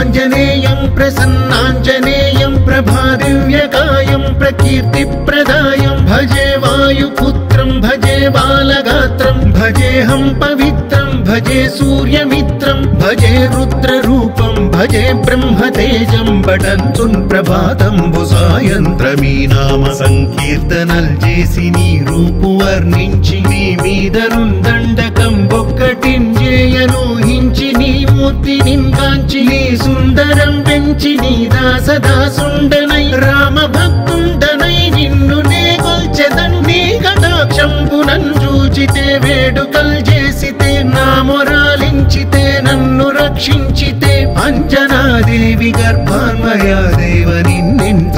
श्रीयाञ्जनेयं प्रसन्नाञ्जनेयं प्रभादिव्यकायं प्रकीर्तिप्रदायं भजे वायुपुत्रं भजे बालगात्रं भजेऽहं पवित्रं भजे सूर्यमित्रं भजे रुद्ररूपं भजे ब्रह्मतेजं बटन्तुन् ప్రభాతంబు సాయంత్రమీ నామ సంకీర్తనల్ చేసి నీ రూపు వర్ణించి నీ మీదనుందండకం ఒక్కటింజేయనూహించి నీ మూర్తి నింకాంచి నీ సుందరం పెంచి నీ దాసదాసుండనై రామ భక్తుండనై నిన్ను నే కొల్చెదన్ నీ కటాక్షంబునన్ చూచితే వేడుకల్ చేసితే నా మొరాలించితే నన్ను రక్షించితే అంజనాదేవి గర్భాన్వయా దేవ నిన్నెంత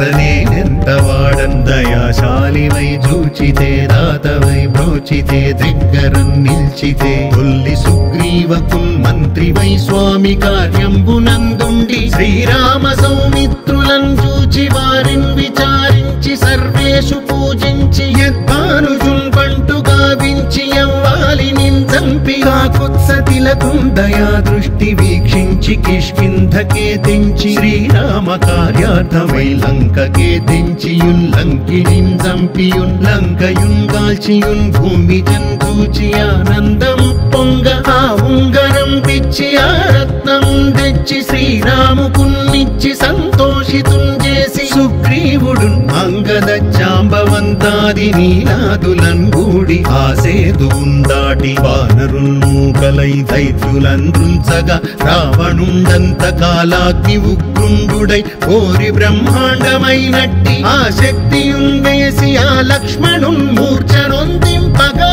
వాడన్ దయాశాలివై చూచితే దాతవై బ్రోచితే దగ్గరన్ నిల్చితే తొల్లి సుగ్రీవకున్ మంత్రివై స్వామి కార్యంబునందుండి శ్రీరామ సౌమిత్రులను చూచి వారిన్ విచారించి సర్వేషు పూజించి యద్భానుజున్ పంటు గావించి యవ్వాలి నించంపి కాకుత్సతిలకుం దయా దృష్టి వీక్షించి కిష్కింధకే తెంచి శ్రీరామ కార్యార్థమై లంకకే తెంచియున్ లంకినిన్ చంపియున్ లంకయున్ గాల్చియున్ భూమి జంతూచి ఆనందం పొంగ ఆ ఉంగరం పిచ్చి ఆ రత్నం తెచ్చి శ్రీరాముకున్నిచ్చి సంతోషితుం చేసి సుగ్రీవుడు అంగద జాంబవంతాది నీలాదులన్ గూడి ఆసేతువున్ దాటి వానరున్ మూకలై దైత్యులందృంచగా రావణుండంత కాలాగ్ని ఉగ్రుండుడై కోరి బ్రహ్మాండమైనట్టి ఆ శక్తియున్ వేసి ఆ లక్ష్మణున్ మూర్ఛనొందింపగా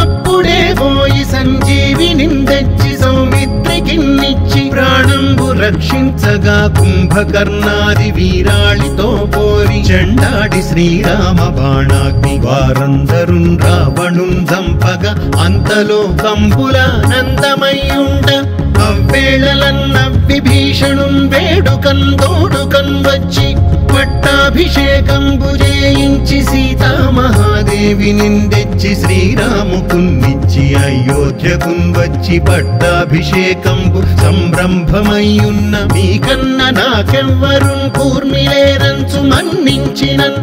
అప్పుడే పోయి సంజీవిని తెచ్చి సౌమిత్రికిన్నిచ్చి ప్రాణంబు రక్షించగా కుంభకర్ణాది వీరాళితో పోరి చెండాడి శ్రీరామ బాణాగ్ని వారందరున్ రావణున్ చంపగా అంతలో కంబులానందమయ్యుండ అవ్వేళలన్నవ్విభీషణున్ వేడుకన్ తోడుకన్ వచ్చి పట్టాభిషేకంబు చేయించి సీతామహాదేవి నిందెచ్చి శ్రీరాముకున్నిచ్చి అయోధ్యకున్ వచ్చి పట్టాభిషేకంబు సంరంభమయ్యున్న మీకన్న నాకెవ్వరున్ కూర్మిలేరంచు మన్నించినన్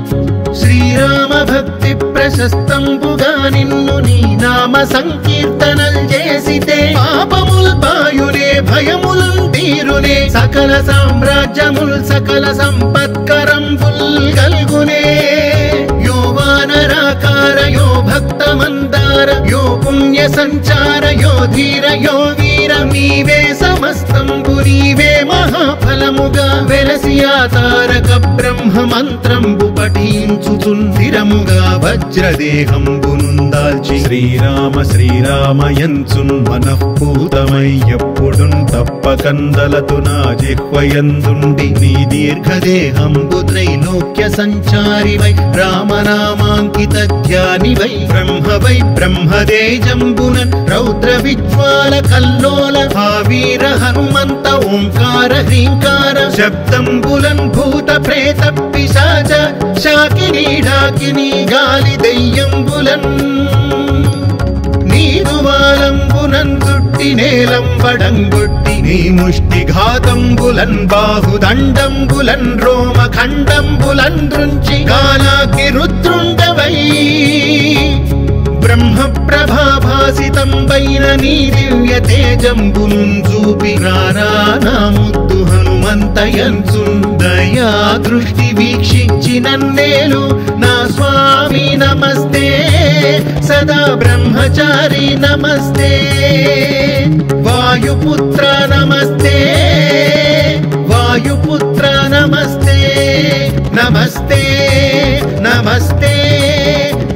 శ్రీరామ భక్తి ప్రశస్తంబుగా నిన్ను నీ నామ సంకీర్తనల్ చేసితే పాపముల్ పాయునే భయములున్ తీరునే సకల సామ్రాజ్యముల్ సకల సంపత్కరంబుల్ గల్గునే యో వానరాకార యో భక్త మందార యో పుణ్య సంచార యో ధీర యో వీర నీవే సమస్తంబు నీవే మహాఫలముగా వెలసి ఆ తారక బ్రహ్మ మంత్రంబు పఠించుచుందిరముగా వజ్రదేహంబునుందాల్చి శ్రీరామ శ్రీరామయంచున్ మనఃపూతమై ఎప్పుడున్ తప్పకందలతు నా జిహ్వయందుండి నీ దీర్ఘదేహంబు త్రైలోక్య సంచారివై రామనామాంకిత ధ్యానివై బ్రహ్మవై బ్రహ్మదేజంబునన్ రౌద్ర విజ్వాల కల్లోల ఆ వీర హనుమంత ఓంకార హ్రీంకార శబ్దంబులన్ భూత ప్రేత పిశాచ శాకిని ఢాకిని గాలి దెయ్యంబులన్ నీదువాలంబునన్ చుట్టి నేలంబడంగొట్టి నీ ముష్టి ఘాతంబులన్ బాహుదండంబులన్ రోమ ఖండంబులన్ దృంచి గాలాకి రుద్రుండవై బ్రహ్మ ప్రభాభాసితంబైన నీ దివ్య తేజంబునున్ చూపి రానా ముద్దు హనుమంతయంచున్ దయా దృష్టి వీక్షించి నన్నేలు నా స్వామి నమస్తే సదా బ్రహ్మచారి నమస్తే వాయుపుత్ర నమస్తే వాయుపుత్ర నమస్తే నమస్తే నమస్తే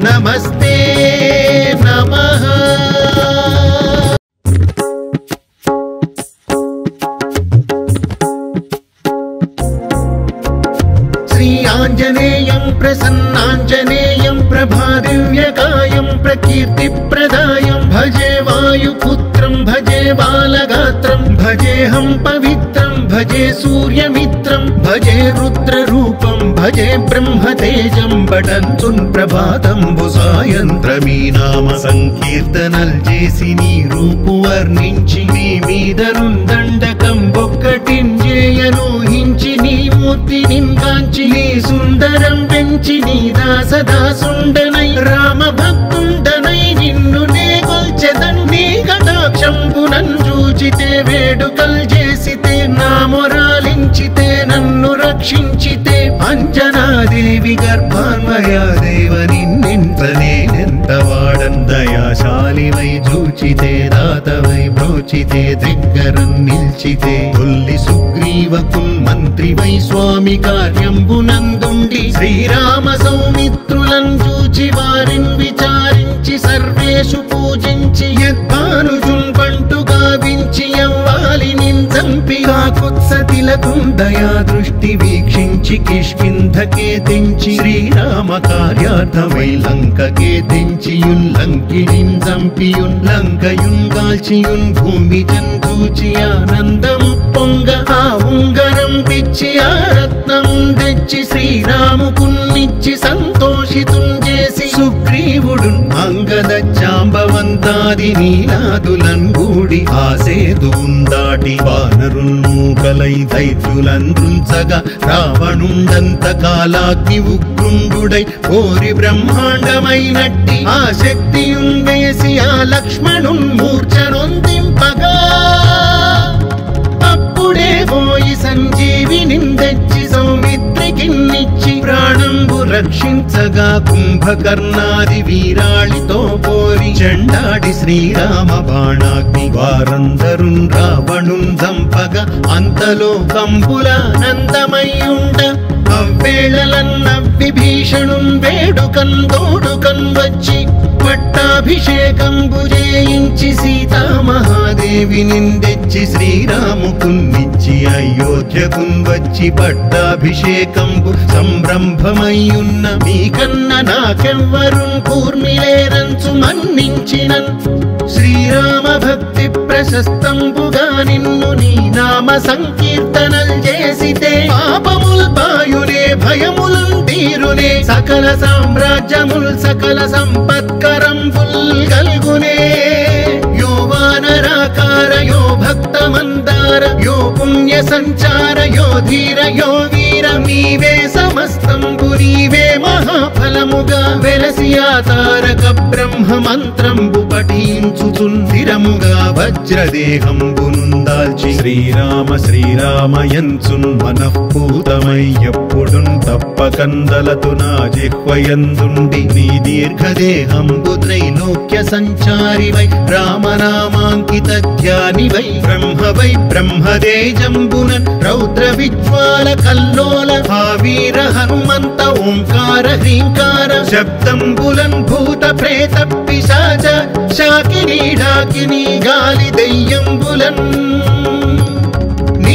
నమస్తే నమః శ్రీయాञ्जनेयं प्रसन्नाञ्जनेयं प्रभादिव्यकायं प्रकीर्तिप्रदायं भजे वायुपुत्रं भजे बालगात्रं भजेऽहं पवित्रं भजे सूर्यमित्रं भजे रुद्ररूपं भजे బ్రహ్మతేజం బటంచున్ ప్రభాతంబు సాయంత్రమీ నామ సంకీర్తనల్ చేసి నీ రూపు వర్ణించి నీ మీదనుందండకం ఒక్కటింజేయనూహించి నీ మూర్తి నింకాంచి నీ సుందరం పెంచి నీ దాసదాసుండనై రామ భక్తుండనై నిన్ను నే కొల్చెదన్ నీ కటాక్షంబునన్ చూచితే వేడుకల్ చేసితే నా మొరాలించితే నన్ను రక్షించితే అంజనాదేవి గర్భాన్వయా దేవ నిన్నెంత వాడన్ దయాశాలివై చూచితే దాతవై బ్రోచితే దగ్గరన్ నిల్చితే తొల్లి సుగ్రీవకుల్ మంత్రివై స్వామి కార్యంబునందుండి శ్రీరామ సౌమిత్రులను చూచి వారిన్ విచారించి సర్వేషు పూజించి యద్భానుజున్ పంటు గావించి యవ్వాలి నించంపి కాకుత్సతిలకుం దయా దృష్టి వీక్షించి కిష్కింధకే తెంచి శ్రీరామ కార్యార్థమై లంకకే తెంచియుల్లంకినిన్ చంపియున్ లంకయున్ కాల్చియున్ భూమి జంతూచి ఆనందం పొంగ ఆ ఉంగరం పిచ్చి ఆ రత్నం తెచ్చి శ్రీరాముకున్నిచ్చి సంతోషితుం చేసి సుగ్రీవుడు అంగద చాంబవంతాది నీలాదులన్ గూడి ఆ సేతువున్ దాటి వానరున్ మూకలై దైత్యులందృంచగా రావణుండంత కాలాగ్ని ఉగ్రుండుడై కోరి బ్రహ్మాండమైనట్టి ఆ శక్తియున్ వేసి ఆ లక్ష్మణున్ మూర్ఛనొందింపగా అప్పుడే పోయి సంజీవిని తెచ్చి సౌమిత్రికిన్నిచ్చి ప్రాణంబు రక్షించగా కుంభకర్ణాది వీరాళితో పోరి చెండాడి శ్రీరామ బాణాగ్ని వారందరున్ రావణున్ చంపగా అంతలో కంబులానందమయ్యుండ అవ్వేళలన్నవ్విభీషణున్ వేడుకన్ తోడుకన్ వచ్చి పట్టాభిషేకంబు చేయించి సీతామహాదేవి నిందెచ్చి శ్రీరాముకున్నిచ్చి అయోధ్యకున్ వచ్చి పట్టాభిషేకంబు సంరంభమయ్యున్న మీకన్న నాకెవ్వరున్ కూర్మిలేరంచు మన్నించినన్ శ్రీరామ భక్తి ప్రశస్తంబుగా నిన్ను నీ నామ సంకీర్తనల్ చేసితే పాపముల్ పాయునే భయములున్ తీరునే సకల సామ్రాజ్యముల్ సకల సంపత్కరంబుల్ గల్గునే యో వానరాకార యో భక్త మందార యో పుణ్య సంచార యో ధీర యో వీర నీవే సమస్తంబు నీవే మహాఫలముగా వెలసి ఆ తారక బ్రహ్మ మంత్రంబు పఠించుచున్ స్థిరముగా వజ్రదేహంబునుందాల్చి శ్రీరామ శ్రీరామయంచున్ మనఃపూతమై ఎప్పుడున్ తప్పకందలతు నా జిహ్వయందుండి నీ దీర్ఘదేహంబు త్రైలోక్య సంచారివై రామనామాంకిత ధ్యానివై బ్రహ్మవై బ్రహ్మదేజంబునన్ రౌద్ర విజ్వాల కల్లోల ఆ వీర హనుమంత ఓంకార హ్రీంకార శబ్దంబులన్ భూత ప్రేత పిశాచ శాకిని ఢాకిని గాలి దెయ్యంబులన్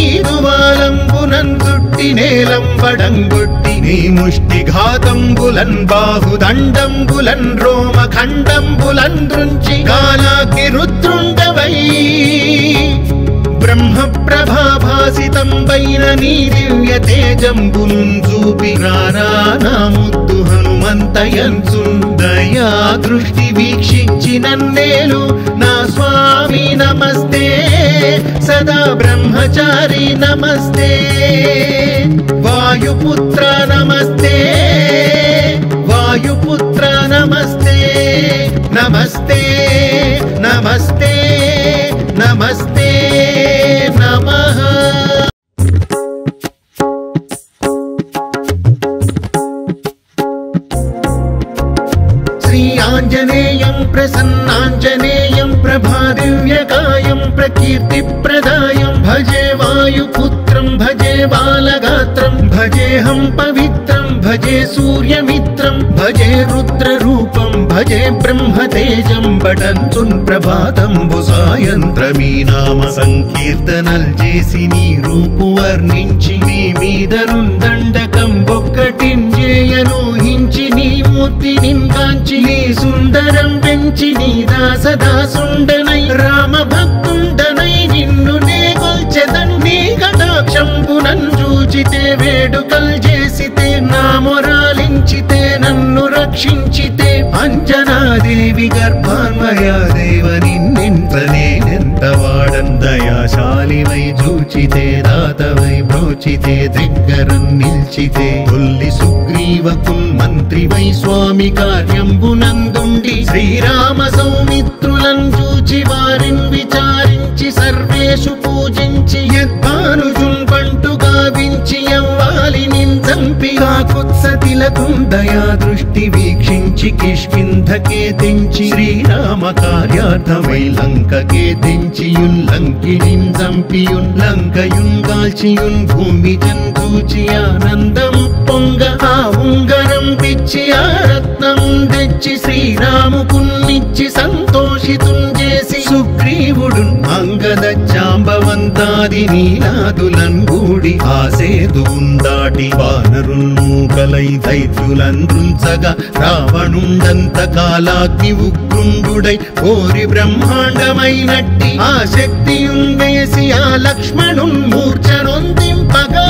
నీదువాలంబునన్ చుట్టి నేలంబడంగొట్టి నీ ముష్టి ఘాతంబులన్ బాహుదండంబులన్ రోమ ఖండంబులన్ దృంచి గాలాకి రుద్రుండవై బ్రహ్మ ప్రభాభాసితంబైన నీ దివ్య తేజంబునున్ చూపి రానా ముద్దు హనుమంతయంచున్ దయా దృష్టి వీక్షించి నన్నేలు నా స్వామి నమస్తే సదా బ్రహ్మచారి నమస్తే వాయుపుత్ర నమస్తే వాయుపుత్ర నమస్తే నమస్తే నమస్తే నమస్తే నమః శ్రీ ఆంజనేయం ప్రసన్నాంజనేయం ప్రభాదివ్యకాయం ప్రకీర్తిప్రదాయం భజే వాయుపుత్రం భజే బాలగాత్రం భజేహం పవిత్రం భజే సూర్యమిత్రం భజే రుద్రరూపం భజే బ్రహ్మతేజం బటంచున్ ప్రభాతంబు సాయంత్రమీ నామ సంకీర్తనల్ చేసి నీ రూపు వర్ణించి నీ మీదనుందండకం ఒక్కటింజేయనూహించి నీ మూర్తి నింకాంచి నీ సుందరం పెంచి నీ దాసదాసుండనై రామ భక్తుండనై నిన్ను నే కొల్చెదన్ నీ కటా కటాక్షంబునన్ చూచితే వేడుకల్ చేసితే నా మొరాలించితే నన్ను రక్షించితే అంజనాదేవి గర్భాన్వయాదేవ నిన్నెంత వాడన్ దయాశాలివై చూచితే దాతవై బ్రోచితే దగ్గరన్ నిల్చితే తొల్లి సుగ్రీవకుల్ మంత్రివై స్వామి కార్యంబునందుండి శ్రీరామ సౌమిత్రులను చూచి వారిని విచారించి సర్వేషు పూజించి యద్భానుజున్ బంటు గావించి యవ్వాలి నిందంపి కాకుత్సతిలకుం దయా దృష్టి వీక్షించి కిష్కింధకే తెంచి శ్రీరామ కార్యార్థమై లంకకే తెంచియుల్లంకిణిన్ చంపియున్ లంకయున్ గాల్చియున్ భూమి జంతూచి ఆనందము పొంగ ఆ ఉంగరం పిచ్చి ఆ రత్నం తెచ్చి శ్రీరాముకున్నిచ్చి సంతోషితుం చేసి సుగ్రీవుడు అంగద జాంబవంతాది నీలాదులన్ గూడి ఆ సేతువున్ దాటి వానరుల్ మూకలై దైత్యులందృంచగా రావణుండంత కాలాగ్ని ఉగ్రుండుడై కోరి బ్రహ్మాండమైనట్టి ఆ శక్తియున్ వేసి ఆ లక్ష్మణున్ మూర్ఛనొందింపగా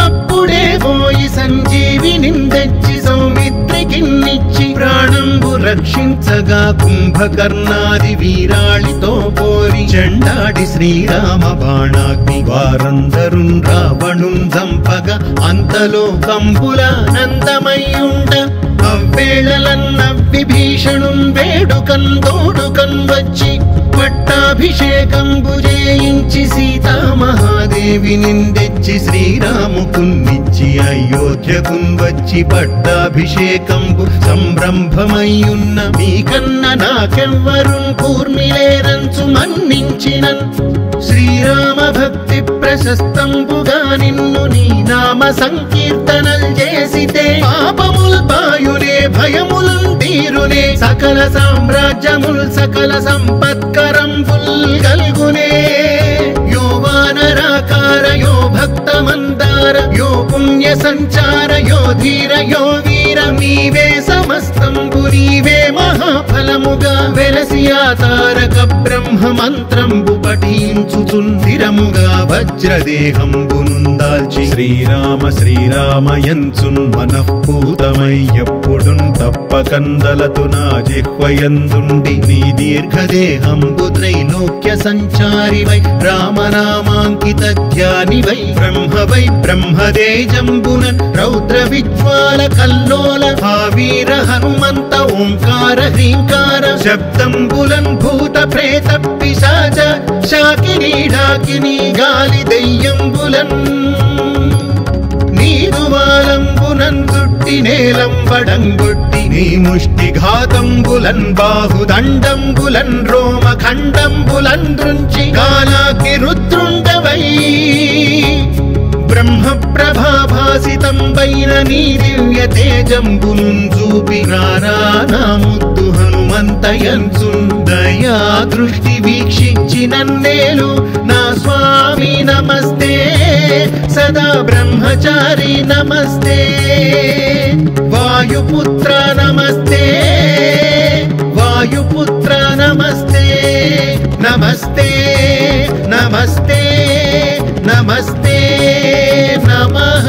అప్పుడే పోయి సంజీవిని తెచ్చి సౌమిత్రికిన్నిచ్చి ప్రాణంబు రక్షించగా కుంభకర్ణాది వీరాళితో పోరి చెండాడి శ్రీరామ బాణాగ్ని వారందరున్ రావణున్ చంపగా అంతలో కంబుల నందమయ్యుండ అవ్వేళలన్న విభీషణున్ వేడుకన్ తోడుకన్ వచ్చి పట్టాభిషేకంబు చేయించి సీతామహాదేవి నిందెచ్చి శ్రీరాముకున్నిచ్చి అయోధ్యకున్ వచ్చి పట్టాభిషేకంబు సంరంభమయ్యున్న మీకన్న నాకెవ్వరున్ కూర్మిలేరంచు మన్నించినన్ శ్రీరామ భక్తి ప్రశస్తంబుగా నిన్ను నీ నామ సంకీర్తనల్ చేసితే పాపముల్ పాయునే భయములున్ తీరునే సకల సామ్రాజ్యముల్ సకల సంపత్కరంబుల్ గల్గునే యో వానరాకార యో భక్త మందార యో పుణ్య సంచార యో ధీర యో వీర నీవే సమస్తంబు నీవే మహాఫలముగా వెలసి ఆ తారక బ్రహ్మ మంత్రంబు పఠించుచున్ స్థిరముగా వజ్రదేహంబునుందాల్చి శ్రీరామ శ్రీరామయంచున్ మనఃపూతమై ఎప్పుడున్ తప్పకందలతు నా జిహ్వయందుండి నీ దీర్ఘదేహంబు త్రైలోక్య సంచారివై రామనామాంకిత ధ్యానివై బ్రహ్మవై బ్రహ్మదేజంబునన్ రౌద్ర విజ్వాల కల్లోల ఆ వీర హనుమంత ఓంకార హ్రీంకార శబ్దంబులన్ భూత ప్రేత పిశాచ శాకినీ డాకినీ గాలి దయ్యంబులన్ నీదువాలంబునన్ చుట్టి నేలంబడంగొట్టి నీ ముష్టి ఘాతంబులన్ బాహుదండంబులన్ రోమ ఖండంబులన్ దృంచి కాలాగ్ని రుద్రుండవై బ్రహ్మ ప్రభాభాసితంబైన నీ దివ్య తేజంబునున్ చూపి రానా ముద్దు హనుమంతయంచున్ దయా దృష్టి వీక్షించి నన్నేలు నా స్వామి నమస్తే సదా బ్రహ్మచారి నమస్తే వాయుపుత్ర నమస్తే వాయుపుత్ర నమస్తే నమస్తే నమస్తే నమస్తే నమః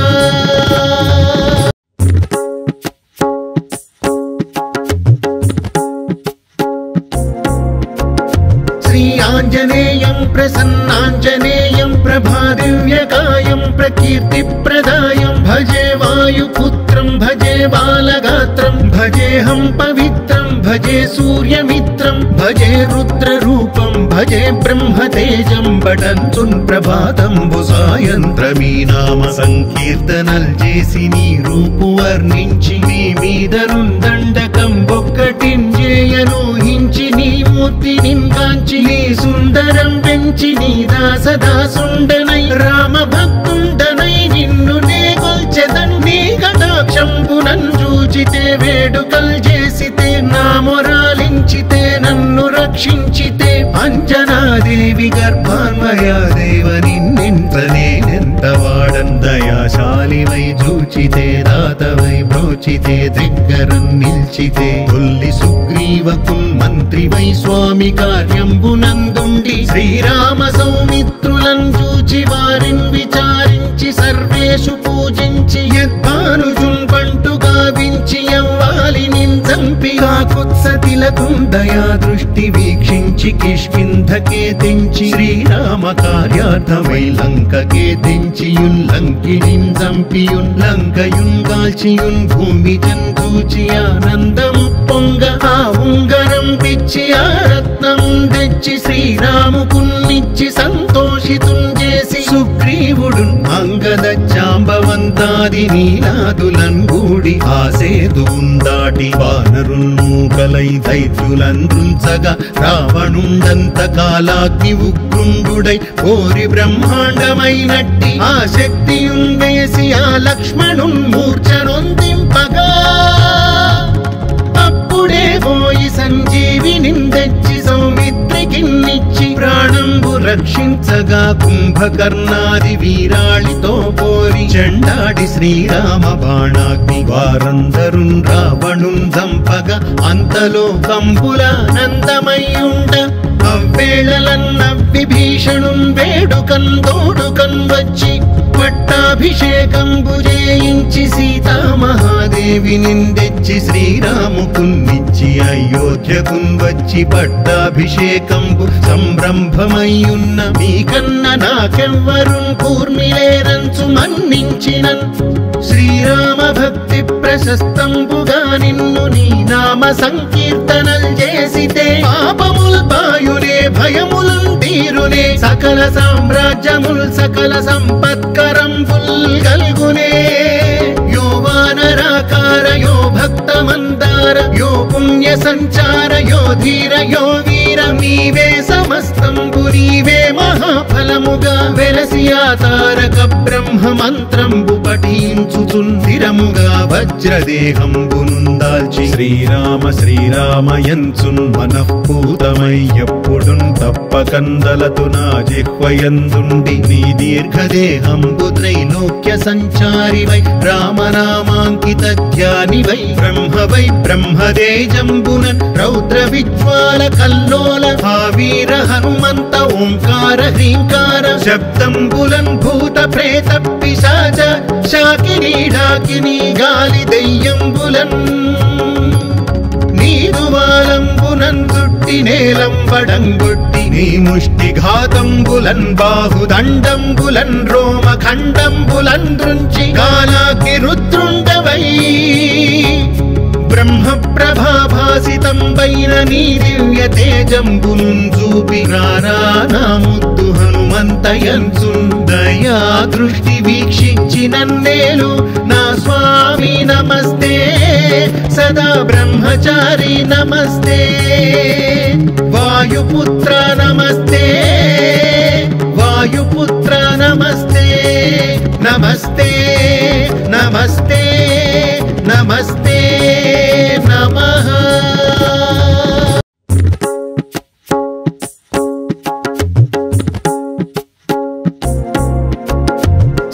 శ్రీ ఆంజనేయం ప్రసన్నాంజనేయం ప్రభాదివ్యకాయం ప్రకీర్తిప్రదాయం భజే వాయుపుత్రం భజే బాలగాత్రం భజేహం పవిత్రం భజే సూర్యమిత్రం భజే రుద్రరూపం భజే బ్రహ్మతేజం బటంచున్ ప్రభాతంబు సాయంత్రమీ నామ సంకీర్తనల్ చేసి నీ రూపు వర్ణించి నీ మీదనున్ దండకం ఒక్కటింజేయనూహించి నీ మూర్తి నింగాంచి నీ సుందరం పెంచి నీ దాసదాసుండనై రామ భక్తుండనై నిన్ను నే కొల్చెదన్ నీ కటాక్షంబునన్ చూచితే వేడుకల్ చేసితే నా మొరాలించితే నన్ను రక్షించితే అంజనాదేవి గర్భాన్వయాదేవ నిన్నెంత వాడన్ దయాశాలివై చూచితే దాతవై బ్రోచితే దగ్గర నిల్చితే తొల్లి సుగ్రీవకున్ మంత్రివై స్వామి కార్యంబునందుండి శ్రీరామ సౌమిత్రులను చూచి వారిని విచారించి సర్వేషు పూజించి యద్భానుజున్ బంటు గావించి యవ్వాలిని చంపి కాకుత్సతిలకున్ దయా దృష్టి వీక్షించి కిష్కింధకే తెంచి శ్రీరామ కార్యార్థమై లంకకే తెంచియున్ లంకినిన్ చంపియున్ లంకయున్ గాల్చియున్ భూమి జంతూచి ఆనందము పొంగ ఆ ఉంగరం పిచ్చి ఆ రత్నం తెచ్చి శ్రీరాముకున్నిచ్చి సంతోషితున్ చేసి సుగ్రీవుడు అంగద జాంబవంతాది నీలాదులన్ గూడి ఆ సేతువున్ దాటి వానరున్ మూకలై దైత్యులందృంచగా రావణుండంత కాలాగ్ని ఉగ్రుండుడై కోరి బ్రహ్మాండమైనట్టి ఆ శక్తియున్ వేసి ఆ లక్ష్మణున్ మూర్ఛనొందింపగా అప్పుడే పోయి సంజీవిని తెచ్చి సౌమిత్రికిన్నిచ్చి ప్రాణంబు రక్షించగా కుంభకర్ణాది వీరాళితో పోరి చెండాడి శ్రీరామ బాణాగ్ని వారందరున్ రావణున్ చంపగా అంతలో కంబుల నందమయ్యుండ అవ్వేళలన్న విభీషణున్ వేడుకన్ తోడుకన్ వచ్చి పట్టాభిషేకంబు చేయించి సీతామహాదేవిని తెచ్చి శ్రీరాముకున్నిచ్చి అయోధ్యకున్ వచ్చి పట్టాభిషేకంబు సంరంభమయ్యున్న మీకన్న నాకెవ్వరున్ కూర్మిలేరంచు మన్నించినన్ శ్రీరామ భక్తి ప్రశస్తంబుగా నిన్ను నీ నామ సంకీర్తనల్ చేసితే పాపముల్ పాయునే భయములున్ తీరునే సకల సామ్రాజ్యముల్ సకల సంపత్కరంబుల్ గల్గునే యో వానరాకార యో భక్త మందార యో పుణ్య సంచార యో ధీర యో వీర నీవే సమస్తంబు నీవే మహాఫలముగా వెలసి ఆ తారక బ్రహ్మ మంత్రంబు పఠించుచున్ స్థిరముగా వజ్రదేహంబునుందాల్చి శ్రీరామ శ్రీరామయంచున్ మనఃపూతమై ఎప్పుడున్ తప్పకందలతు నా జిహ్వయందుండి నీ దీర్ఘదేహంబు త్రైలోక్య సంచారివై రామనామాంకిత ధ్యానివై బ్రహ్మవై బ్రహ్మదేజంబునన్ రౌద్ర విజ్వాల కల్లోల ఆ వీర హనుమంత ఓంకార హ్రీంకార శబ్దంబులన్ భూత ప్రేత పిశాచ శాకినీ డాకినీ గాలి దయ్యంబులన్ నీదువాలంబునన్ చుట్టి నేలంబడంగొట్టి నీ ముష్టి ఘాతంబులన్ బాహుదండంబులన్ రోమ ఖండంబులన్ దృంచి కాలాగ్ని రుద్రుండవై బ్రహ్మ ప్రభాభాసితంబైన నీ దివ్య తేజంబునున్ చూపి రానా ముద్దు హనుమంతయంచున్ దయా దృష్టి వీక్షించి నన్నేలు నా స్వామి నమస్తే సదా బ్రహ్మచారి నమస్తే వాయుపుత్ర నమస్తే వాయుపుత్ర నమస్తే నమస్తే నమస్తే నమస్తే నమః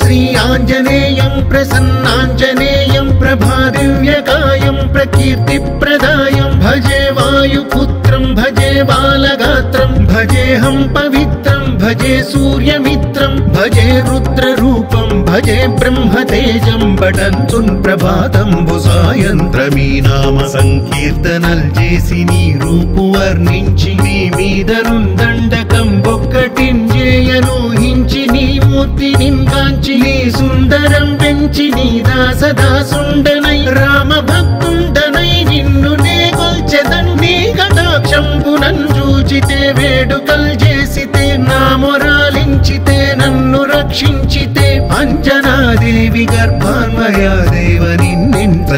శ్రీ ఆంజనేయం ప్రసన్నాంజనేయం ప్రభాదివ్యకాయం ప్రకీర్తిప్రదాయం భజే వాయుపుత్రం భజే బాలగాత్రం భజేహం పవిత్రం భజే సూర్యమిత్రం భజే రుద్రరూపం భజే బ్రహ్మతేజం బటంచున్ ప్రభాతంబు సాయంత్రమీ నామ సంకీర్తనల్ చేసి నీ రూపు వర్ణించి నీ మీదనున్ దండకం ఒక్కటింజేయనూహించి నీ మూర్తి నింగాంచి నీ సుందరం పెంచి నీ దాసదాసుండనై రామ భక్తుండనై నిన్ను నే కొల్చెదన్ నీ కటాక్షంబునన్ చూచితే వేడుకల్ చేసితే నా మొరాలించితే నన్ను రక్షించితే అంజనాదేవి గర్భాన్వయా దేవ నిన్నెంత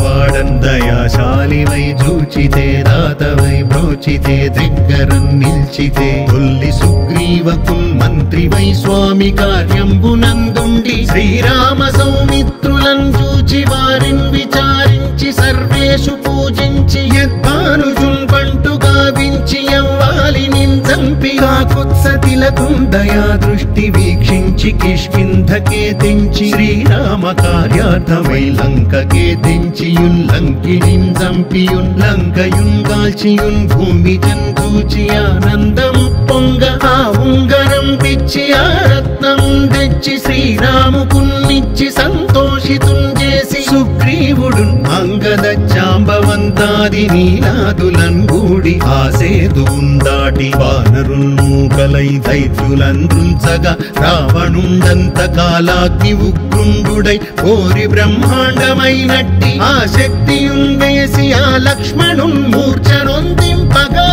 వాడన్ దయాశాలివై చూచితే దాతవై బ్రోచితే దగ్గర నిల్చితే తొల్లి సుగ్రీవకున్ మంత్రివై స్వామి కార్యంబునందుండి శ్రీరామ సౌమిత్రులను చూచి వారిని విచారించి సర్వేషు పూజించి యద్భానుజున్ బంటుగా గావించి యవ్వాలిని చంపి కాకుత్స తిలకం దయా దృష్టి వీక్షించి కిష్కింధకే తెంచి శ్రీరామ కార్యార్థమై లంకకే తెంచియుల్లంకినిన్ చంపియున్ లంకయుంగాల్చియున్ భూమి జంతూచి ఆనందము పొంగ ఆ ఉంగరం పిచ్చి ఆ రత్నం తెచ్చి శ్రీరాముకున్నిచ్చి సంతోషితుం చేసి సుగ్రీవుడు అంగద జాంబవంతాది నీలాదులన్ గూడి ఆ సేతువున్ దాటి వానరున్ మూకలై దైత్యులందృంచగా రావణుండంత కాలాగ్ని ఉగ్రుండుడై కోరి బ్రహ్మాండమైనట్టి ఆ శక్తియున్ వేసి ఆ లక్ష్మణున్ మూర్ఛనొందింపగా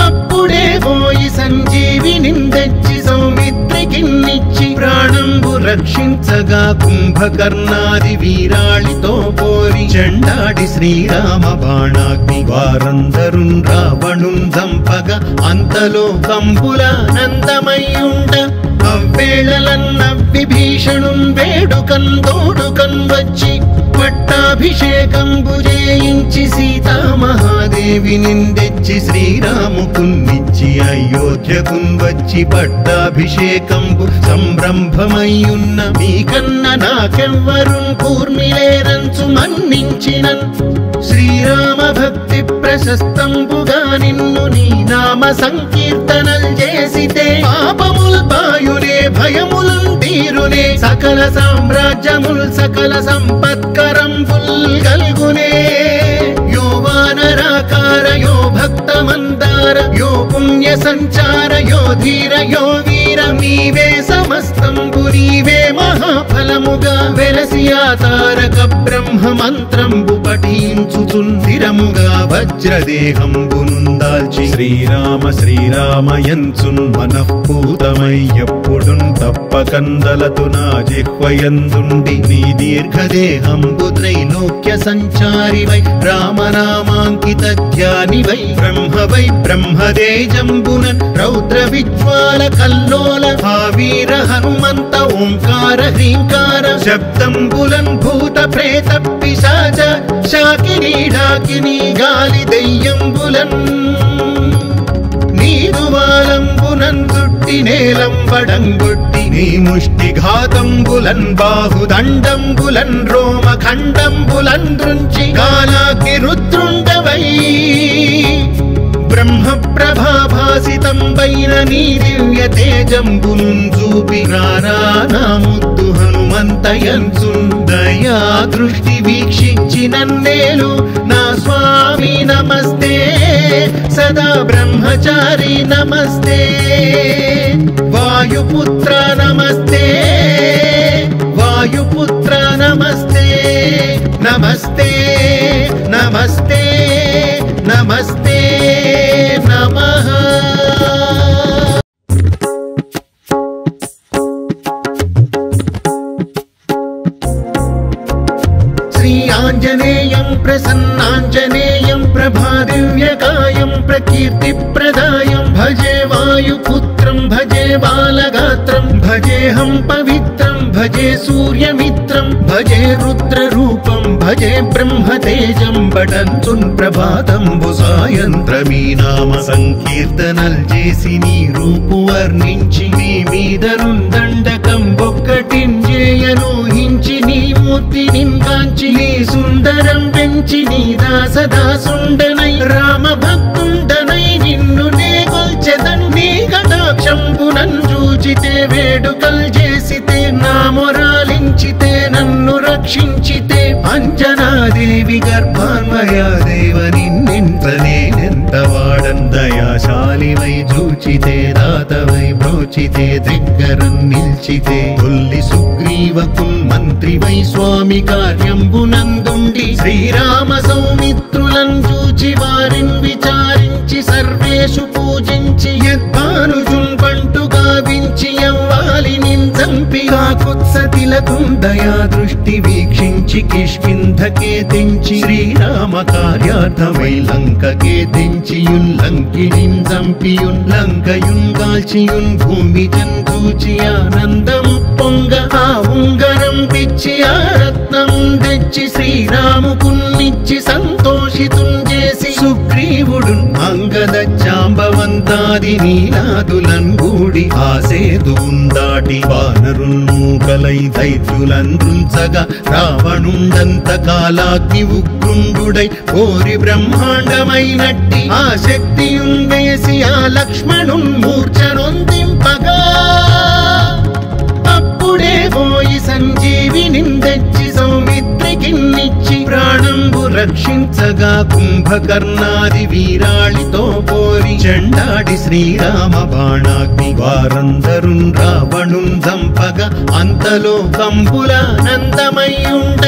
అప్పుడే పోయి సంజీవిని తెచ్చి సౌమిత్రికిన్నిచ్చి ప్రాణంబు రక్షించగా కుంభకర్ణాది వీరాళితో పోరి చెండాడి శ్రీరామ బాణాగ్ని వారందరున్ రావణున్ చంపగా అంతలో కంబుల నందమయ్యుండ అవ్వేళలన్న విభీషణున్ వేడుకన్ తోడుకన్ వచ్చి పట్టాభిషేకంబు చేయించి సీతామహాదేవిని తెచ్చి శ్రీరాముకున్నిచ్చి అయోధ్యకున్ వచ్చి పట్టాభిషేకంబు సంరంభమయ్యున్న మీకన్న నాకెవ్వరున్ కూర్మిలేరంచు మన్నించినన్ శ్రీరామ భక్తి ప్రశస్తంబుగా నిన్ను నీ నామ సంకీర్తనల్ చేసితే పాపముల్ పాయునే భయములున్ తీరునే సకల సామ్రాజ్యముల్ సకల సంపత్కరంబుల్ గల్గునే యో వానరాకార యో భక్త మందార యో పుణ్య సంచార యో ధీర యో వీర నీవే సమస్తంబు నీవే మహాఫలముగా వెలసి ఆ తారక బ్రహ్మ మంత్రంబు పఠించుచున్ స్థిరముగా వజ్రదేహంబునుందాల్చి శ్రీరామ శ్రీరామయంచున్ మనఃపూతమై ఎప్పుడున్ తప్పకందలతు నా జిహ్వయందుండి నీ దీర్ఘదేహంబు త్రైలోక్య సంచారివై రామనామాంకిత ధ్యానివై బ్రహ్మవై బ్రహ్మదేజంబునన్ రౌద్ర విజ్వాల కల్లోల ఆ వీర హనుమంత ఓంకార హ్రీంకార శబ్దంబులన్ భూత ప్రేత పిశాచ శాకినీ డాకినీ గాలి దయ్యంబులన్ నీదువాలంబునన్ చుట్టి నేలంబడంగొట్టి నీ ముష్టి ఘాతంబులన్ బాహుదండంబులన్ రోమ ఖండంబులన్ దృంచి కాలాగ్ని రుద్రుండవై బ్రహ్మ ప్రభాభాసితంబైన నీ దివ్య తేజంబునున్ చూపి రానా ముద్దు హనుమంతయంచున్ దయా దృష్టి వీక్షించి నన్నేలు నా స్వామి నమస్తే సదా బ్రహ్మచారి నమస్తే వాయుపుత్ర నమస్తే వాయుపుత్ర నమస్తే నమస్తే నమస్తే నమస్తే నమః శ్రీ ఆంజనేయం ప్రసన్నాంజనేయం ప్రభాదివ్యకాయం ప్రకీర్తిప్రదాయం భజే వాయుపుత్రం భజే బాలగాత్రం భజేహం పవిత్రం భజే సూర్యమిత్రం భజే రుద్రరూపం భజే బ్రహ్మతేజం బటంచున్ ప్రభాతంబు సాయంత్రమీ నామ సంకీర్తనల్ చేసి నీ రూపు వర్ణించి నీ మీదనున్ దండకం ఒక్కటింజేయనూహించి నీ మూర్తి నింగాంచి నీ సుందరం పెంచి నీ దాసదాసుండనై రామ భక్తుండనై నిన్ను నే కొల్చెదన్ నీ కటాక్షంబునన్ చూచితే వేడుకల్ చేసితే నా మొరాలించితే నన్ను రక్షించితే అంజనాదేవి గర్భాన్వయా దేవ నిన్నెంత వాడన్ దయాశాలివై చూచితే దాతవై బ్రోచితే దగ్గరన్ నిల్చితే తొల్లి సుగ్రీవకున్ మంత్రివై స్వామి కార్యంబునందుండి శ్రీరామ సౌమిత్రులను చూచి వారిని విచారించి సర్వేషు పూజించి యద్భానుజున్ బంటు గావించి యవ్వాలిని చంపి కాకుత్స తిలకం దయా దృష్టి వీక్షించి కిష్కింధకే తెంచి శ్రీరామ కార్యార్థమై లంకకే తెంచియుల్లంకినిన్ చంపియున్ లంకయుంగాల్చియున్ భూమి జంతూచి ఆనందము పొంగ ఆ ఉంగరం పిచ్చి ఆ రత్నం తెచ్చి శ్రీరాముకున్నిచ్చి సంతోషితుం చేసి చేసి సుగ్రీవుడు అంగద జాంబవంతాది నీలాదులన్ గూడి ఆసేతువుందాటి వానరున్మూకలై దైత్యులందృంచగా రావణుండంత కాలాగ్ని ఉగ్రుండుడై కోరి బ్రహ్మాండమైనట్టి ఆ శక్తియుందేసి ఆ లక్ష్మణున్ మూర్ఛనొందింపగా అప్పుడే పోయి సంజీవిని తెచ్చి సౌమిత్రికిన్నిచ్చి ప్రాణంబు రక్షించగా కుంభకర్ణాది వీరాళితో పోరి చెండాడి శ్రీరామ బాణాగ్ని వారందరున్ రావణున్ చంపగా అంతలో కంబుల నందమయ్యుండ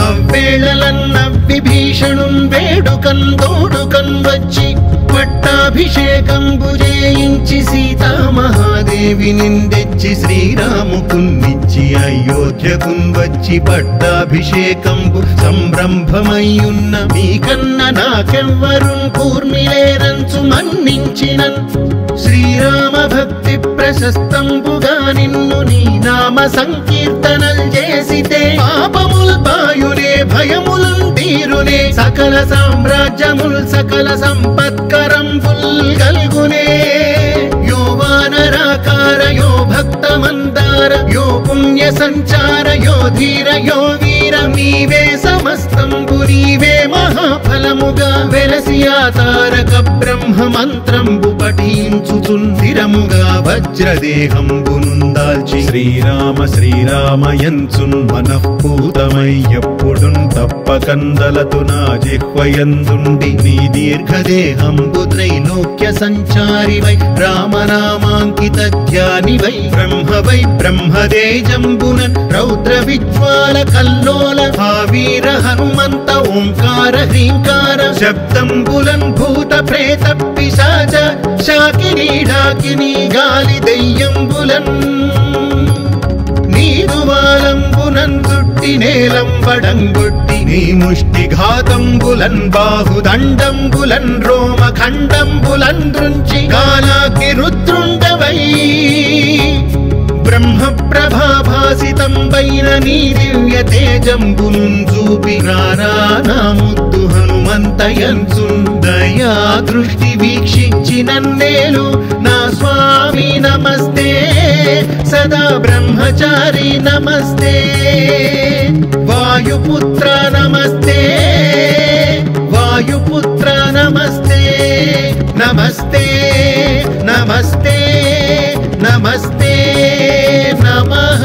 అవ్వేళలన్న విభీషణున్ వేడుకన్ తోడుకన్ వచ్చి పట్టాభిషేకంబు చేయించి సీతామహాదేవిని తెచ్చి శ్రీరాముకున్నిచ్చి అయోధ్యకున్ వచ్చి పట్టాభిషేకంబు సంరంభమయ్యున్న మీకన్న నాకెవ్వరున్ కూర్మిలేరంచు మన్నించినన్ శ్రీరామ భక్తి ప్రశస్తంబుగా నిన్ను నీ నామ సంకీర్తనల్ చేసితే పాపముల్ పాయునే భయములున్ తీరునే సకల సామ్రాజ్యముల్ సకల సంపత్కరంబుల్ గల్గునే యో వానరాకార యో భక్త మందార యో పుణ్య సంచార యో ధీర యో వీర నీవే సమస్తంబు నీవే మహాఫలముగా వెలసి ఆ తారక బ్రహ్మ మంత్రంబు పఠించుచున్ స్థిరముగా వజ్రదేహంబునుందాల్చి శ్రీరామ శ్రీరామయంచున్ మనఃపూతమై ఎప్పుడున్ తప్పకందలతు నా జిహ్వయందుండి నీ దీర్ఘదేహంబు త్రైలోక్య సంచారివై రామనామాంకిత ధ్యానివై బ్రహ్మవై బ్రహ్మదేజంబునన్ రౌద్ర విజ్వాల కల్లోల ఆ వీర హనుమంత ఓంకార హ్రీంకార శబ్దంబులన్ భూత ప్రేత పిశాచ శాకినీ డాకినీ గాలి దయ్యంబులన్ నీదువాలంబునన్ చుట్టి నేలంబడంగొట్టి నీ ముష్టి ఘాతంబులన్ బాహుదండంబులన్ రోమ ఖండంబులన్ దృంచి కాలాగ్ని రుద్రుండవై బ్రహ్మ ప్రభాభాసితంబైన నీ దివ్య తేజంబునున్ చూపి రానా ముద్దు హనుమంతయంచున్ దయా దృష్టి వీక్షించి నన్నేలు నా స్వామి నమస్తే సదా బ్రహ్మచారి నమస్తే వాయుపుత్ర నమస్తే వాయుపుత్ర నమస్తే నమస్తే నమస్తే నమస్తే నమః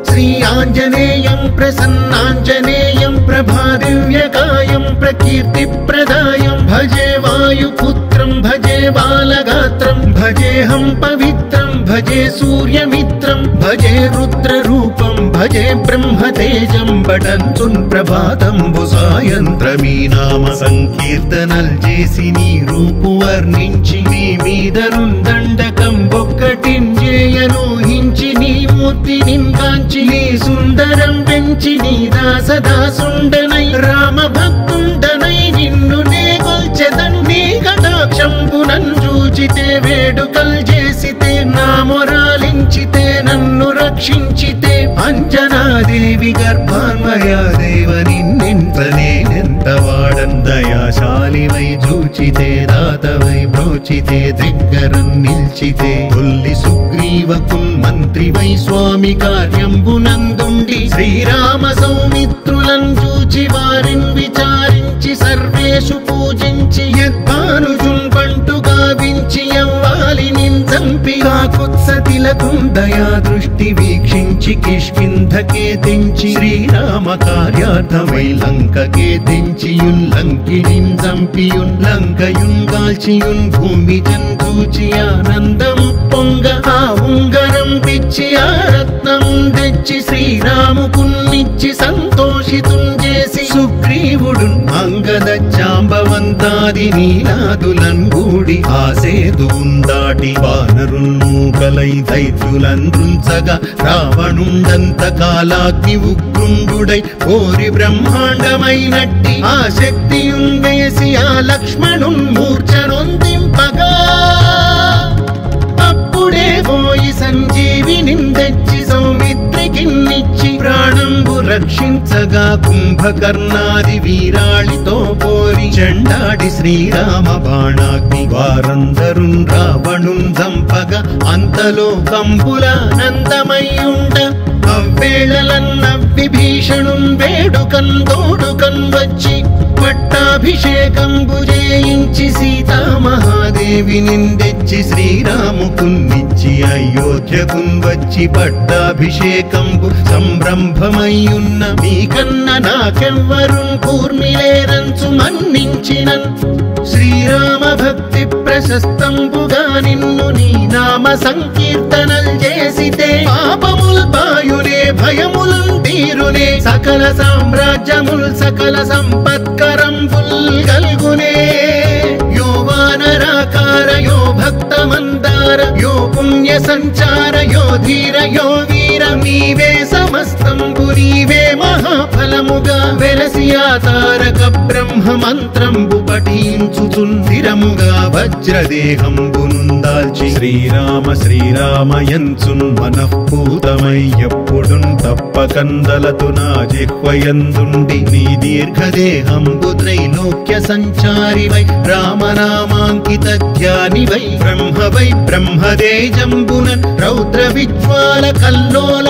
శ్రీ ఆంజనేయం ప్రసన్నాంజనేయం ప్రభాదివ్యకాయం ప్రకీర్తిప్రదాయం భజే వాయుపుత్రం భజే బాలగాత్రం భజేహం పవిత్రం భజే సూర్యమిత్రం భజే రుద్రరూపం భజే బ్రహ్మతేజం బటంచున్ ప్రభాతంబు సాయంత్రమీ నామ సంకీర్తనల్ చేసి నీ రూపు వర్ణించి నీ మీదనున్ దండకం ఒక్కటించేయనూహించి నీ మూర్తి నింకాంచి నీ సుందరం పెంచి నీ దాసదాసుండనై రామ భక్తుండనై నిన్ను నే కొల్చెదన్ నీ కటాక్షంబునన్ చూచితే వేడుకల్ చేసితే నా మొరాలించితే నన్ను రక్షించితే అంజనాదేవి గర్భాన్వయాదేవ నిన్నెంత నేనెంత వాడన్ దయాశాలివై చూచితే దాతవై బ్రోచితే దగ్గరన్ నిల్చితే తొల్లి సుగ్రీవకున్ మంత్రివై స్వామి కార్యంబునందుండి శ్రీరామ సౌమిత్రులను చూచి వారిని విచారించి సర్వేషు పూజించి యద్భానుజున్ పంటు గావించి యవ్వాలిని చంపి కాకుత్సతిలకున్ దయా దృష్టి వీక్షించి కిష్కింధకే తెంచి శ్రీరామ కార్యార్థమై లంకకే తెంచియున్ లంకిణిన్ చంపియున్ లంకయున్ గాల్చియున్ భూమి జంతూచి ఆనందము పొంగ ఆ ఉంగరం పిచ్చి ఆ రత్నం తెచ్చి శ్రీరాముకున్నిచ్చి సంతోషితున్ చేసి సుగ్రీవుడు అంగద జాంబవంతాది నీలాదులన్ గూడి ఆసేతువుందాటి వానరున్మూకలై దైత్యులందృంచగా రావణుండంత కాలాగ్ని ఉగ్రుండుడై కోరి బ్రహ్మాండమైనట్టి ఆ శక్తియుందేసి ఆ లక్ష్మణున్ మూర్ఛనొందింపగా అప్పుడే పోయి సంజీవిని తెచ్చి సౌమిత్రి కిన్నిచ్చి ప్రాణంబు రక్షించగా కుంభకర్ణాది వీరాళితో పోరి చెండాడి శ్రీరామ బాణాగ్ని వారందరు రావణుం చంపగా అంతలో కంబుల నందమయ్యుండ అవ్వేళలన్న విభీషణుం వేడుకన్ తోడుకన్ వచ్చి పట్టాభిషేకంబు చేయించి సీతామహాదేవి నిందెచ్చి శ్రీరాముకున్నిచ్చి అయోధ్యకున్ వచ్చి పట్టాభిషేకంబు సంరంభమయ్యున్న మీకన్న నాకెవ్వరున్ కూర్మిలేరంచు మన్నించినన్ శ్రీరామ భక్తి ప్రశస్తంబుగా నిన్ను నీ నామ సంకీర్తనల్ చేసితే పాపముల్ పాయునే భయముల్ తీరునే సకల సామ్రాజ్యముల్ సకల సంపత్కరంబుల్ గల్గునే యో వానరాకార యో భక్త మందార యో పుణ్య సంచార యో ధీర యో వీర నీవే సమస్తంబు నీవే మహాఫలముగా వెలసి తారక బ్రహ్మ మంత్రంబు పఠించుచున్ స్థిరముగా వజ్రదేహంబునుందాల్చి శ్రీరామ శ్రీరామయంచున్ మనఃపూతమై ఎప్పుడున్ తప్పకందలతు నా జిహ్వయందుండి నీ దీర్ఘదేహంబు త్రైలోక్య సంచారివై రామనామాంకిత ధ్యానివై బ్రహ్మతేజంబునన్ రౌద్ర విజ్వాల కల్లోల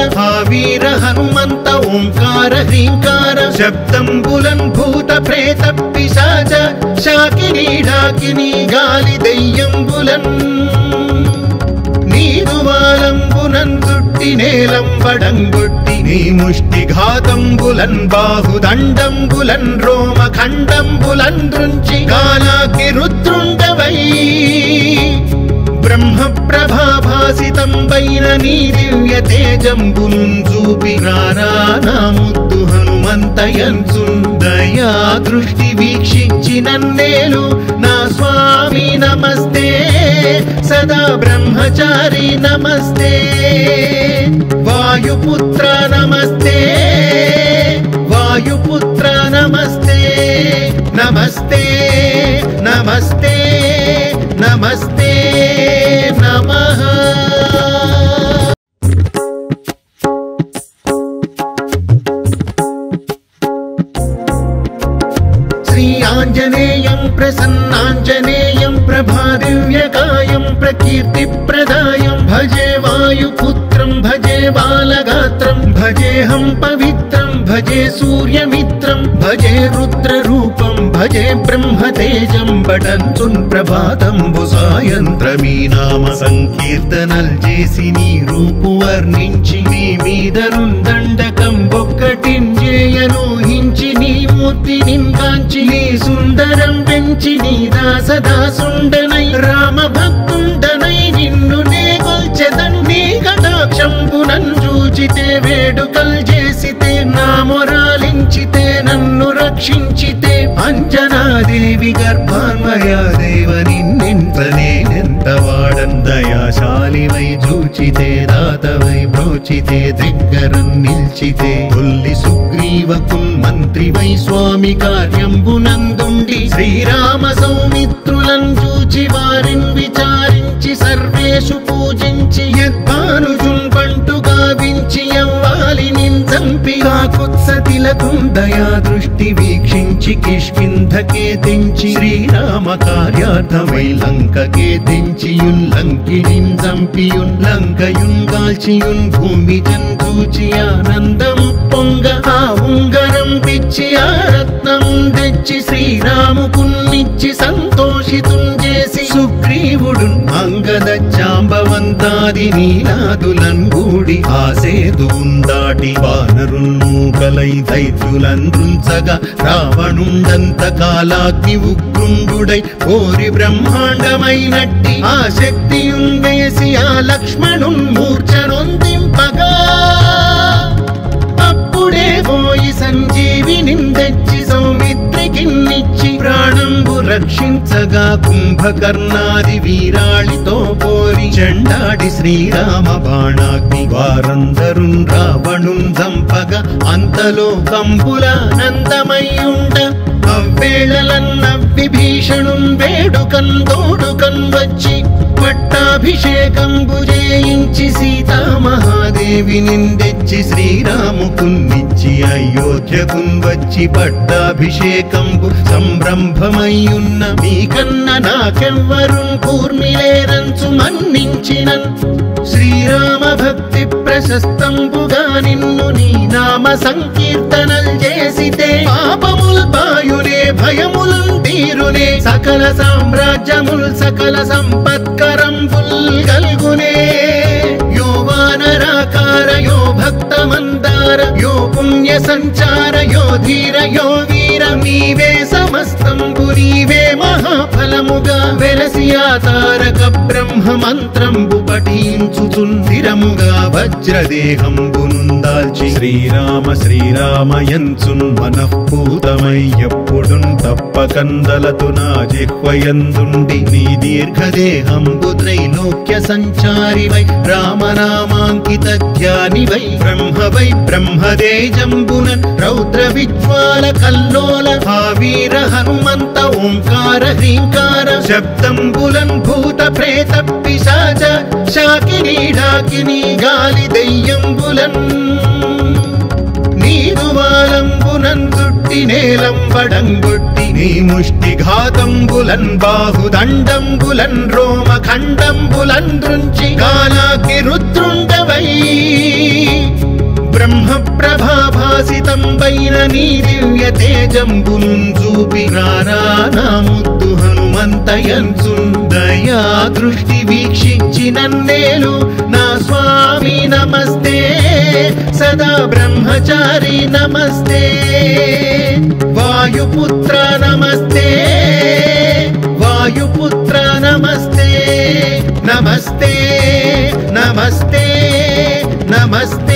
వీర హనుమంత ఓంకార హ్రీంకార శబ్దంబులన్ భూత ప్రేత పిశాచ శాకినీ ఢాకినీ గాలి దెయ్యంబులన్ నీదువాలంబునన్ చుట్టి నేలంబడంగొట్టి నీ ముష్టిఘాతంబులన్ బాహుదండంబులన్ రోమఖండంబులన్ దృంచి కాలాగ్ని రుద్రుండవై బ్రహ్మ ప్రభాభాసితంబైన నీ దివ్య తేజంబును చూపి రానా ముద్దు హనుమంతయంచున్ దయా దృష్టి వీక్షించి నన్నేలు నా స్వామి నమస్తే సదా బ్రహ్మచారి నమస్తే వాయుపుత్ర నమస్తే వాయుపుత్ర నమస్తే నమస్తే నమస్తే నమస్తే నమః శ్రీ ఆంజనేయం ప్రసన్నాంజనేయం ప్రభాదివ్యకాయం ప్రకీర్తిప్రదాయం భజే వాయుపుత్రం భజే బాలగాత్రం భజేహం పవిత్రం భజే సూర్యమిత్రం భజే రుద్రరూపం భజే బ్రహ్మతేజం బటంచున్ ప్రభాతంబు సాయంత్రమీ నామ సంకీర్తనల్ చేసి నీ రూపు వర్ణించి నీ మీదనున్ దండకం ఒక్కటింజేయనూహించి నీ మూర్తి నింకాంచి నీ సుందరం పెంచి నీ దాసదాసుండనై రామ భక్తుండనై నిన్ను నే కొల్చెదన్ నీ కటాక్షంబునన్ చూచితే వేడుకల్ చేసితే నా మొరాలించితే నన్ను రక్షించితే అంజనాదేవి గర్భాన్వయాదేవ నిన్నెంత నేనెంత వాడన్ దయాశాలివై చూచితే దాతవై బ్రోచితే దగ్గరన్ నిల్చితే తొల్లి సుగ్రీవకున్ మంత్రివై స్వామి కార్యంబునందుండి శ్రీరామ సౌమిత్రులను చూచి వారిని విచారించి సర్వేషు పూజించి యద్భానుజున్ పంటు గావించి యవ్వాలి నించంపి కాకుత్సతిలకుం దయా దృష్టి వీక్షించి కిష్కింధకే తెంచి శ్రీరామ కార్యార్థమై లంకకే తెంచియున్ లంకిణిన్ చంపియున్ లంకయున్ గాల్చియున్ భూమి జంతూచి ఆనందము పొంగ ఆ ఉంగరం పిచ్చి ఆ రత్నం తెచ్చి శ్రీరాముకున్నిచ్చి సంతోషితుం చేసి సుగ్రీవుడు అంగద జాంబవంతాది నీలాదులన్ గూడి ఆ సేతువున్ దాటి వానరున్ మూకలై దైత్యులందృంచగా రావణుండంత కాలాగ్ని ఉగ్రుండుడై కోరి బ్రహ్మాండమైనట్టి ఆ శక్తియున్ వేసి ఆ లక్ష్మణున్ మూర్ఛనొందింపగా అప్పుడే పోయి సంజీవిని తెచ్చి సౌమిత్రికిన్నిచ్చి ప్రాణంబు రక్షించగా కుంభకర్ణాది వీరాళితో పోరి చెండాడి శ్రీరామ బాణాగ్ని వారందరు రావణుం చంపగా అంతలో కంబుల నందమయ్యుండ అవ్వేళలన్న విభీషణుం వేడుకన్ తోడుకన్ వచ్చి పట్టాభిషేకంబు చేయించి సీతామహాదేవి సీతాదేవి నిందెచ్చి శ్రీరాముకున్నిచ్చి అయోధ్యకున్ వచ్చి పట్టాభిషేకంబు సంరంభమయ్యున్న మీకన్న నాకెవ్వరున్ కూర్మిలేరంచు మన్నించినన్ శ్రీరామ భక్తి ప్రశస్తంబుగా నిన్ను నీ నామ సంకీర్తనల్ చేసితే పాపముల్ పాయునే భయముల్ తీరునే సకల సామ్రాజ్యముల్ సకల సంపత్కరంబుల్ గల్గునే యో వానరాకార యో భక్త మందార యో పుణ్య సంచార యో ధీర యో వీర నీవే సమస్తంబు నీవే మహాఫలముగా వెలసి ఆ తారక బ్రహ్మ మంత్రంబు పఠించుచున్ స్థిరముగా వజ్రదేహంబునుందాల్చి శ్రీరామ శ్రీరామయంచున్ మనఃపూతమై ఎప్పుడున్ తప్పకందలతు నా జిహ్వయందుండి నీ దీర్ఘదేహంబు త్రైలోక్య సంచారివై రామనామాంకిత ధ్యానివై బ్రహ్మవై బ్రహ్మదేజంబునన్ రౌద్ర విజ్వాల కల్లోల వీర హనుమంత ఓంకార హ్రీంకార శబ్దంబులన్ భూత ప్రేత పిశాచ శాకినీ ఢాకినీ గాలి దెయ్యంబులన్ నీదువాలంబునన్ చుట్టి నేలంబడంగొట్టి నీ ముష్టిఘాతంబులన్ బాహుదండంబులన్ రోమఖండంబులన్ దృంచి కాలాగ్ని రుద్రుండవై బ్రహ్మ ప్రభాభాసితంబైన నీ దివ్య తేజంబునున్ చూపి రానా ముద్దు హనుమంతయంచున్ దయా దృష్టి వీక్షించి నన్నేలు నా స్వామి నమస్తే సదా బ్రహ్మచారి నమస్తే వాయుపుత్ర నమస్తే వాయుపుత్ర నమస్తే నమస్తే నమస్తే నమస్తే